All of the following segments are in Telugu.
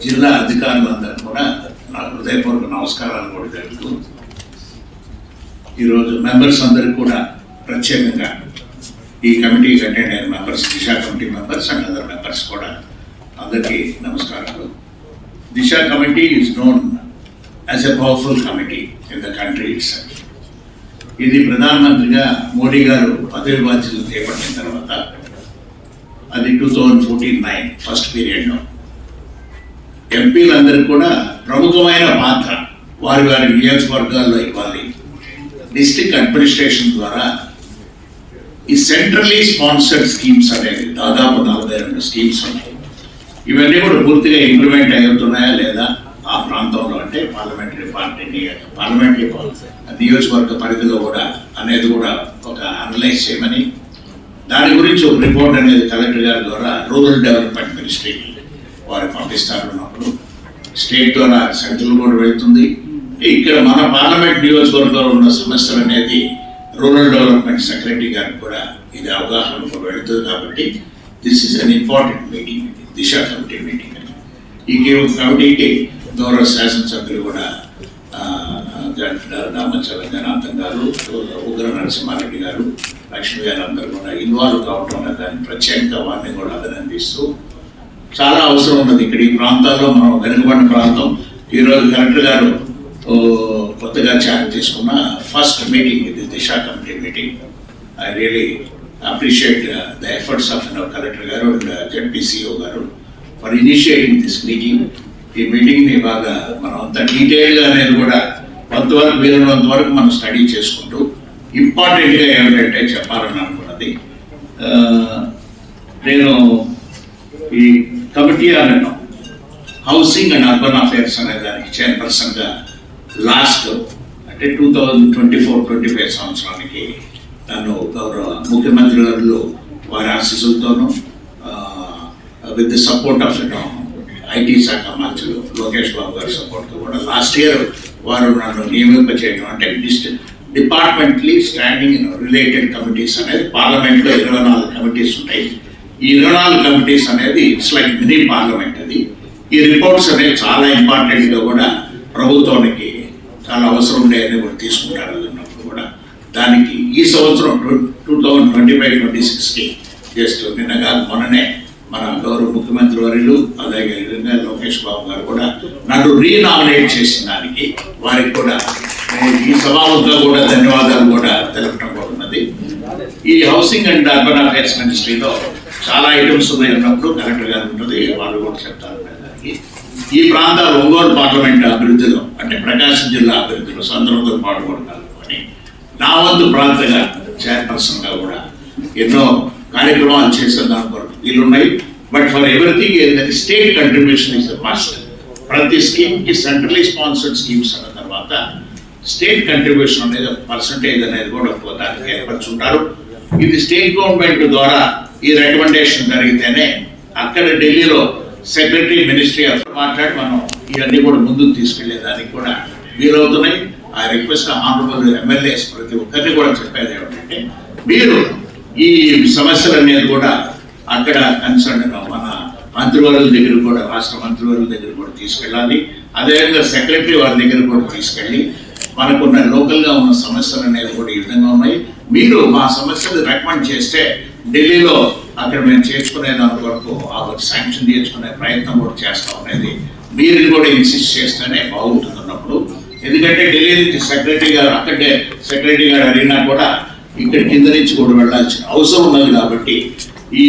జిల్లా అధికారులందరూ కూడా నా హృదయపూర్వక నమస్కారాలు కూడా తెలుపుతూ ఈరోజు మెంబర్స్ అందరికీ కూడా ప్రత్యేకంగా ఈ కమిటీకి అటెండ్ అయిన members, Disha committee members and other members కూడా అందరికీ నమస్కారాలు. Disha committee is known as a powerful committee in the country itself. ఇది ప్రధానమంత్రిగా మోడీ గారు పదవి బాధ్యతలు చేపట్టిన తర్వాత అది 2014-9 ఫస్ట్ పీరియడ్లో ఎంపీలందరికీ కూడా ప్రముఖమైన పాత్ర వారి వారి నియోజకవర్గాల్లో ఇవ్వాలి. డిస్ట్రిక్ట్ అడ్మినిస్ట్రేషన్ ద్వారా ఈ సెంట్రల్లీ స్పాన్సర్డ్ స్కీమ్స్ అనేవి దాదాపు 42 స్కీమ్స్ ఉన్నాయి. ఇవన్నీ కూడా పూర్తిగా ఇంప్లిమెంట్ అవుతున్నాయా లేదా ఆ ప్రాంతంలో, అంటే పార్లమెంటరీ నియోజకవర్గ పరిధిలో కూడా అనేది కూడా ఒక అనలైజ్ చేయమని, దాని గురించి ఒక రిపోర్ట్ అనేది కలెక్టర్ గారి ద్వారా రూరల్ డెవలప్మెంట్ మినిస్ట్రీకి వారు పంపిస్తారన్నప్పుడు స్టేట్ ద్వారా సెంట్రల్ కూడా వెళ్తుంది. ఇక్కడ మన పార్లమెంట్ నియోజకవర్గంలో ఉన్న సమస్యలు అనేది రూరల్ డెవలప్మెంట్ సెక్రటరీ గారికి కూడా ఇది అవగాహన కూడా వెళుతుంది. కాబట్టి this is an important meeting, Disha committee meeting. ఈ కమిటీకి గౌరవ శాసనసభ్యులు కూడా దామచల జనార్దన్ గారు, ఉగ్ర నరసింహారెడ్డి గారు, లక్ష్మి గారు అందరూ కూడా ఇన్వాల్వ్ కావటం దాన్ని ప్రత్యేకంగా వారిని కూడా అభినందిస్తూ, చాలా అవసరం ఉన్నది ఇక్కడ ఈ ప్రాంతాల్లో. మనం వెనుకబడిన ప్రాంతం. ఈరోజు కలెక్టర్ గారు కొత్తగా ఛార్జ్ తీసుకున్న ఫస్ట్ మీటింగ్ ఇది, Disha committee meeting. I really appreciate the efforts of collector గారు అండ్ జెడ్పీసీఓ గారు ఫర్ ఇనిషియేటింగ్ దిస్ మీటింగ్. ఈ మీటింగ్ని బాగా మనం అంత డీటెయిల్గా అనేది కూడా కొంతవరకు వీలున్నంత వరకు మనం స్టడీ చేసుకుంటూ ఇంపార్టెంట్గా ఏమిటంటే చెప్పాలని అనుకున్నది, నేను ఈ కమిటీ అనడం హౌసింగ్ అండ్ అర్బన్ అఫేర్స్ అనే దానికి చైర్పర్సన్గా లాస్ట్ అంటే 2024-25 సంవత్సరానికి నన్ను గౌరవ ముఖ్యమంత్రి గారు వారి ఆశీస్సులతోనూ with the support of IT శాఖ మంత్రులు లోకేష్ బాబు గారి సపోర్ట్తో కూడా లాస్ట్ ఇయర్ వారు నన్ను నియమింపచేయడం, అంటే డిపార్ట్మెంట్లీ స్టాండింగ్ రిలేటెడ్ కమిటీస్ అనేది పార్లమెంట్లో 24 కమిటీస్ ఉంటాయి. ఈ 24 కమిటీస్ అనేది ఇట్స్ లైక్ మినీ పార్లమెంట్. అది ఈ రిపోర్ట్స్ అనేవి చాలా ఇంపార్టెంట్గా కూడా ప్రభుత్వానికి చాలా అవసరం ఉండేది కూడా తీసుకుంటారు. అన్నప్పుడు కూడా దానికి ఈ సంవత్సరం 2025-26కి జస్ట్ నిన్నగా మొన్ననే మన గౌరవ ముఖ్యమంత్రి వర్యులు అలాగే లోకేష్ బాబు గారు కూడా నన్ను రీనామినేట్ చేసిన దానికి వారికి కూడా ఈ సభాముఖంగా కూడా ధన్యవాదాలు కూడా తెలపడం కూడా ఉన్నది. ఈ హౌసింగ్ అండ్ అర్బన్ అఫేర్స్ మినిస్ట్రీలో చాలా ఐటమ్స్ ఉన్నాయి అన్నప్పుడు కలెక్టర్ గారు ఉంటుంది, వాళ్ళు కూడా చెప్తారు. దానికి ఈ ప్రాంతాల ఒంగోలు పార్లమెంట్ అభివృద్ధిలో, అంటే ప్రకాశం జిల్లా అభివృద్ధిలో సందర్భంతో పాల్గొనాలని నా వంతు ప్రాంతంగా చైర్పర్సన్గా కూడా ఎన్నో కార్యక్రమాలు చేసే దాని కొరకు వీలున్నాయి. But for everything state contribution is must. ప్రతి స్కీమ్కి సెంట్రలీ స్పాన్సర్డ్ స్కీమ్స్ అన్న తర్వాత స్టేట్ కంట్రిబ్యూషన్ అనేది పర్సంటేజ్ అనేది కూడా దానికి ఏర్పరచుంటారు. ఇది స్టేట్ గవర్నమెంట్ ద్వారా ఈ రికమెండేషన్ జరిగితేనే అక్కడ ఢిల్లీలో సెక్రటరీ మినిస్ట్రీ ఆఫ్ మాట్లాడి మనం ఇవన్నీ కూడా ముందుకు తీసుకెళ్లేదానికి కూడా వీలవుతున్నాయి. ఆ రిక్వెస్ట్ ఆనరబుల్ ఎమ్మెల్యేస్ ప్రతి ఒక్కరిని కూడా చెప్పేది ఏమిటంటే, మీరు ఈ సమస్యలు అనేది కూడా అక్కడ కన్సర్న్ మన మంత్రివర్యుల దగ్గర కూడా, రాష్ట్ర మంత్రివర్యుల దగ్గర కూడా తీసుకెళ్ళాలి. అదేవిధంగా సెక్రటరీ వారి దగ్గర కూడా తీసుకెళ్ళి మనకున్న లోకల్గా ఉన్న సమస్యలు అనేది కూడా ఈ విధంగా ఉన్నాయి, మీరు మా సమస్యలు రికమెండ్ చేస్తే ఢిల్లీలో అక్కడ మేము చేర్చుకునే దాని వరకు ఆ శాంక్షన్ చేసుకునే ప్రయత్నం కూడా చేస్తాం అనేది మీరు కూడా ఇన్సిస్ట్ చేస్తేనే బాగుంటుంది అన్నప్పుడు. ఎందుకంటే ఢిల్లీ నుంచి సెక్రటరీ గారు అక్కడే సెక్రటరీ గారు అడిగినా కూడా ఇక్కడ కింద నుంచి కూడా వెళ్ళాల్సిన అవసరం ఉన్నది. కాబట్టి ఈ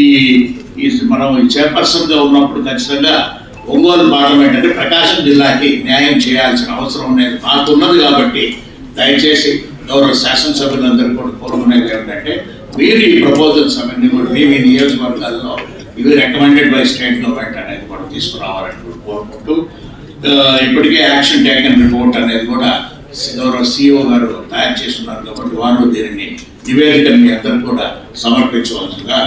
మనం చైర్పర్సన్గా ఉన్నప్పుడు ఖచ్చితంగా ఒంగోలు పార్లమెంట్ అంటే ప్రకాశం జిల్లాకి న్యాయం చేయాల్సిన అవసరం అనేది మాకున్నది. కాబట్టి దయచేసి గౌరవ శాసనసభ్యులందరూ కూడా కోరుకునేది ఏమిటంటే, మీరు ఈ ప్రపోజల్స్ అవన్నీ కూడా మీ నియోజకవర్గాల్లో ఇవి రికమెండెడ్ బై స్టేట్ గవర్నమెంట్ అనేది కూడా తీసుకురావాలని కూడా కోరుకుంటూ, ఇప్పటికే యాక్షన్ టేకన్ రిపోర్ట్ అనేది కూడా గౌరవ సిఇఓ గారు తయారు చేస్తున్నారు. కాబట్టి వారు దీనిని నివేదికని మీ అందరూ కూడా సమర్పించవలసిందిగా